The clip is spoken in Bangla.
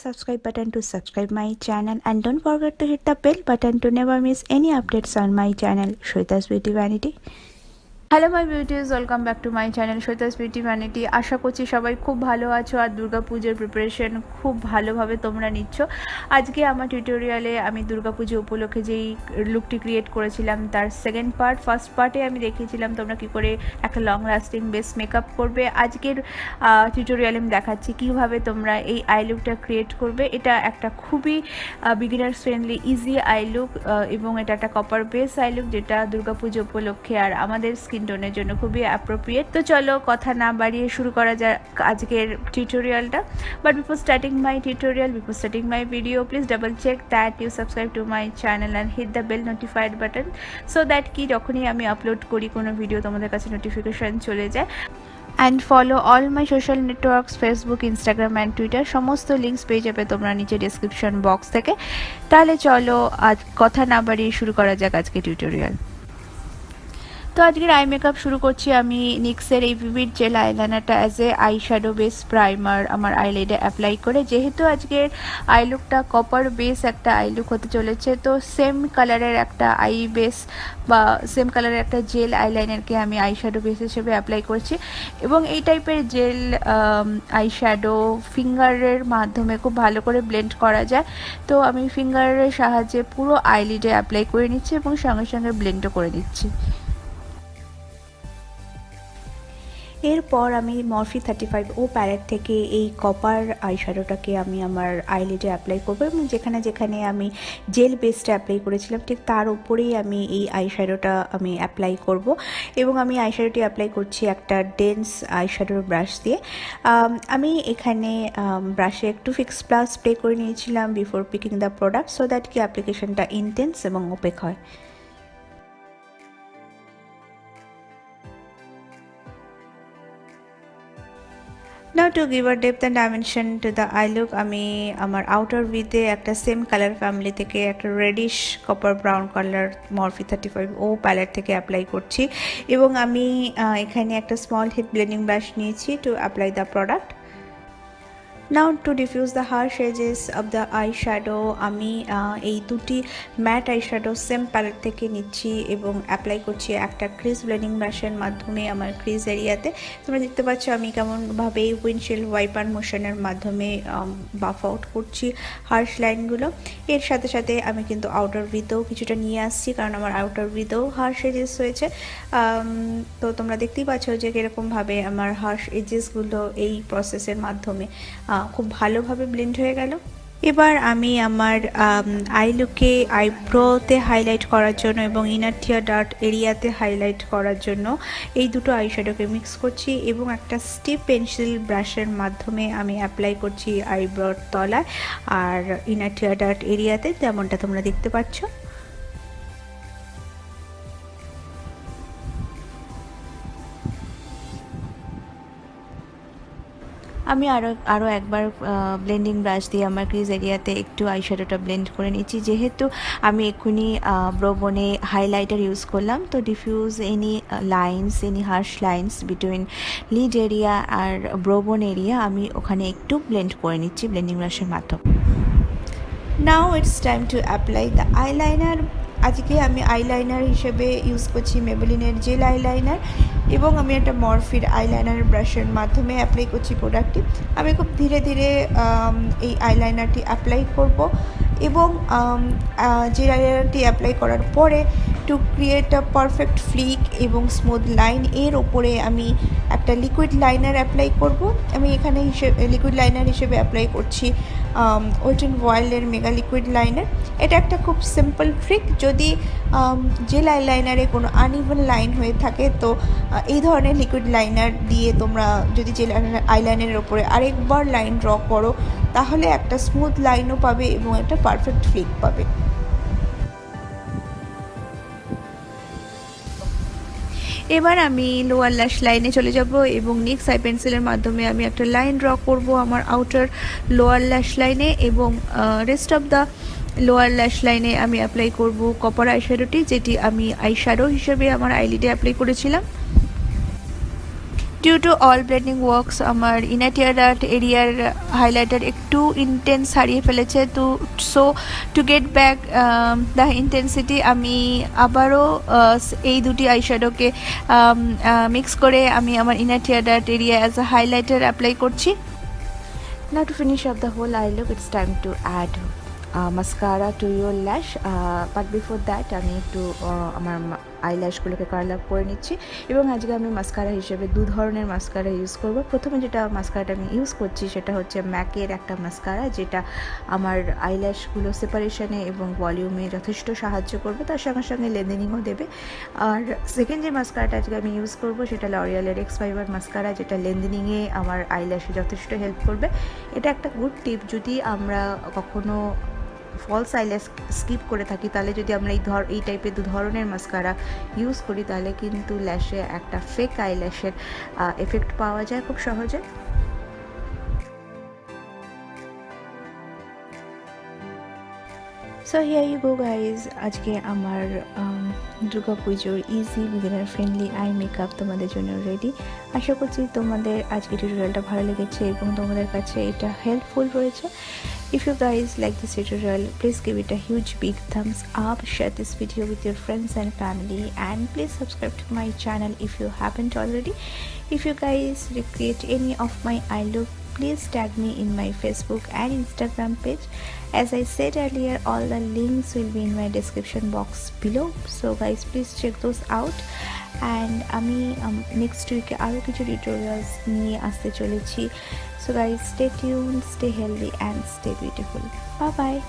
subscribe button to subscribe my channel, and don't forget to hit the bell button to never miss any updates on my channel Shweta's Beauty Vanity. Hello my beauties, welcome back to my channel Shweta's beauty vanity. আশা করছি সবাই খুব ভালো আছো আর দুর্গাপুজোর প্রিপারেশন খুব ভালোভাবে তোমরা নিচ্ছ। আজকে আমার টিউটোরিয়ালে আমি দুর্গাপুজো উপলক্ষে যেই লুকটি ক্রিয়েট করেছিলাম তার সেকেন্ড পার্ট। ফার্স্ট পার্টে আমি দেখিয়েছিলাম তোমরা কী করে একটা লং লাস্টিং বেস মেকআপ করবে। আজকের টিউটোরিয়ালে আমি দেখাচ্ছি কীভাবে তোমরা এই আই লুকটা ক্রিয়েট করবে। এটা একটা খুবই beginners friendly easy I look এবং এটা একটা কপার বেস আই লুক যেটা দুর্গাপুজো উপলক্ষে আর আমাদের টোনের জন্য খুবই অ্যাপ্রোপ্রিয়েট। তো চলো কথা না বাড়িয়ে শুরু করা যাক আজকের টিউটোরিয়ালটা। But before starting my tutorial, before starting my video, please double check that you subscribe to my channel and hit the bell notified button so that কি যখনই আমি আপলোড করি কোনো ভিডিও তোমাদের কাছে নোটিফিকেশান চলে যায়। And follow all my social networks, Facebook, Instagram and Twitter, সমস্ত লিঙ্কস পেয়ে যাবে তোমরা নিচে ডিসক্রিপশন বক্স থেকে। তাহলে চলো আজ কথা না বাড়িয়ে শুরু করা যাক আজকে টিউটোরিয়াল। তো আজকের আই মেকআপ শুরু করছি আমি নিক্সের এই ভিভিড জেল আইলাইনারটা as a eye shadow base primer আমার আইলাইডে অ্যাপ্লাই করে। যেহেতু আজকের আই লুকটা কপার বেস একটা আই লুক হতে চলেছে, তো সেম কালারের একটা আই বেস বা সেম কালারের একটা জেল আইলাইনারকে আমি আই শ্যাডো বেস হিসেবে অ্যাপ্লাই করছি। এবং এই টাইপের জেল আই শ্যাডো ফিঙ্গারের মাধ্যমে খুব ভালো করে ব্লেন্ড করা যায়। তো আমি ফিঙ্গারের সাহায্যে পুরো আইলিডে অ্যাপ্লাই করে নিচ্ছি এবং সঙ্গে সঙ্গে ব্লেন্ডও করে দিচ্ছি। এরপর আমি মরফি 35 প্যালেট থেকে এই কপার আইশ্যাডোটাকে আমি আমার আইলিডে অ্যাপ্লাই করবো এবং যেখানে যেখানে আমি জেল বেসটা অ্যাপ্লাই করেছিলাম ঠিক তার উপরেই আমি এই আইশ্যাডোটা আমি অ্যাপ্লাই করব। এবং আমি আইশ্যাডোটি অ্যাপ্লাই করছি একটা ডেন্স আইশ্যাডোর ব্রাশ দিয়ে। আমি এখানে ব্রাশে একটু ফিক্স প্লাস স্প্রে করে নিয়েছিলাম before picking the product so that কি অ্যাপ্লিকেশনটা ইন্টেন্স এবং ওপেক হয়। Now to give a depth and dimension to the eye look, আমি আমার আউটার ভিতে একটা সেম কালার ফ্যামিলি থেকে একটা reddish copper brown colour Morphe 35 palette থেকে অ্যাপ্লাই করছি। এবং আমি এখানে একটা স্মল হিট ব্লেন্ডিং ব্রাশ নিয়েছি to apply the product. Now to diffuse the harsh edges of the eyeshadow, আমি এই দুটি ম্যাট আইশ্যাডো সেম প্যালেট থেকে নিচ্ছি এবং অ্যাপ্লাই করছি একটা ক্রিজ ব্লেন্ডিং ব্রাশের মাধ্যমে আমার ক্রিজ এরিয়াতে। তোমরা দেখতে পাচ্ছ আমি কেমনভাবে উইন্ডশিল্ড ওয়াইপার মোশনের মাধ্যমে বাফ আউট করছি হার্শ লাইনগুলো। এর সাথে সাথে আমি কিন্তু আউটার ভিতেও কিছুটা নিয়ে আসছি কারণ আমার আউটার ভিতেও হার্শ এজেস হয়েছে। তো তোমরা দেখতেই পাচ্ছ যে কীরকমভাবে আমার হার্শ এজেসগুলো এই প্রসেসের মাধ্যমে খুব ভালোভাবে ব্লেন্ড হয়ে গেল। এবার আমি আমার আই লুকে আইব্রোতে হাইলাইট করার জন্য এবং ইনার টিয়ার ডার্ট এরিয়াতে হাইলাইট করার জন্য এই দুটো আইশ্যাডোকে মিক্স করছি এবং একটা স্টিপ পেন্সিল ব্রাশের মাধ্যমে আমি অ্যাপ্লাই করছি আইব্রোর তলায় আর ইনার টিয়ার ডার্ট এরিয়াতে, যেমনটা তোমরা দেখতে পাচ্ছ। আমি আরও একবার ব্লেন্ডিং ব্রাশ দিয়ে আমার ক্রিজ এরিয়াতে একটু আইশ্যাডোটা ব্লেন্ড করে নিচ্ছি। যেহেতু আমি এক্ষুনি ব্রোবনে হাইলাইটার ইউজ করলাম, তো diffuse any lines, any harsh lines between lid area আর ব্রোবন এরিয়া আমি ওখানে একটু ব্লেন্ড করে নিচ্ছি ব্লেন্ডিং ব্রাশের মাধ্যমে। Now it's time to apply the eyeliner. আজকে আমি আইলাইনার হিসেবে ইউজ করছি মেবেলিনের জেল আইলাইনার এবং আমি একটা মরফির আইলাইনার ব্রাশের মাধ্যমে অ্যাপ্লাই করছি প্রোডাক্টটি। আমি খুব ধীরে ধীরে এই আইলাইনারটি অ্যাপ্লাই করব এবং জেল আইলাইনারটি অ্যাপ্লাই করার পরে to create a perfect Flick এবং স্মুথ লাইন এর ওপরে আমি একটা লিকুইড লাইনার অ্যাপ্লাই করব। আমি এখানে লিকুইড লাইনার হিসেবে অ্যাপ্লাই করছি ওয়েট অ্যান্ড ওয়াইল্ডের মেগা লিকুইড লাইনার। এটা একটা খুব সিম্পল ট্রিক। যদি জেল আইলাইনারে কোনো আনইভেন লাইন হয়ে থাকে তো এই ধরনের লিকুইড লাইনার দিয়ে তোমরা যদি জেল আইলাইনারের ওপরে আরেকবার লাইন ড্র করো তাহলে একটা স্মুথ লাইনও পাবে এবং একটা পারফেক্ট ফ্লিক পাবে। এবার আমি লোয়ার ল্যাশ লাইনে চলে যাব এবং নিক্স আই পেন্সিলের মাধ্যমে আমি একটা লাইন ড্র করব আমার আউটার লোয়ার ল্যাশ লাইনে এবং রেস্ট অফ দ্য লোয়ার ল্যাশ লাইনে আমি অ্যাপ্লাই করব কপার আইশ্যাডোটি, যেটি আমি আইশ্যাডো হিসেবে আমার আইলিডে অ্যাপ্লাই করেছিলাম। Due to all blending works আমার ইনার টিয়ার ডাক্ট এরিয়ার হাইলাইটার একটু ইন্টেন্স হারিয়ে ফেলেছে। তো so to get back the intensity আমি আবারও এই দুটি আইশ্যাডোকে মিক্স করে আমি আমার inner tear duct area as a highlighter apply করছি। Now to finish up the whole eye look, it's time to add mascara to your lash, but before that আমি একটু আমার আইল্যাশগুলোকে কার্ল আপ করে নিচ্ছি এবং আজকে আমি মাস্কারা হিসেবে দু ধরনের মাস্কারা ইউজ করব। প্রথমে যেটা মাস্কারাটা আমি ইউজ করছি সেটা হচ্ছে ম্যাকের একটা মাস্কারা, যেটা আমার আইল্যাশগুলো সেপারেশনে এবং ভলিউমে যথেষ্ট সাহায্য করবে, তার সঙ্গে সঙ্গে লেন্থেনিংও দেবে। আর সেকেন্ড যে মাস্কারাটা আজকে আমি ইউজ করব সেটা লরিয়ালের এক্স ফাইবার মাস্কারা, যেটা লেন্থেনিংয়ে আমার আইল্যাশে যথেষ্ট হেল্প করবে। এটা একটা গুড টিপ, যদি আমরা কখনো ফলস আইল্যাশ স্কিপ করে থাকি তাহলে যদি আমরা এই টাইপের দু ধরনের মাস্কারা ইউজ করি তাহলে কিন্তু ল্যাশে একটা ফেক আইল্যাশের এফেক্ট পাওয়া যায় খুব সহজে। So here you go guys, আজকে আমার দুর্গাপুজোর easy beginner friendly eye makeup তোমাদের জন্য রেডি। আশা করছি তোমাদের আজকে টিউটোরিয়ালটা ভালো লেগেছে এবং তোমাদের কাছে এটা হেল্পফুল রয়েছে। If you guys like this tutorial, please give it a huge big thumbs up, share this video with your friends and family, and please subscribe to my channel if you haven't already. If you guys recreate any of my eye look, please tag me in my Facebook and Instagram page. As I said earlier, all the links will be in my description box below, so guys please check those out. And আমি নেক্সট উইকে আরও কিছু টিউটোরিয়ালস নিয়ে আসতে চলেছি। So guys, stay tuned, stay healthy and stay beautiful. Bye bye.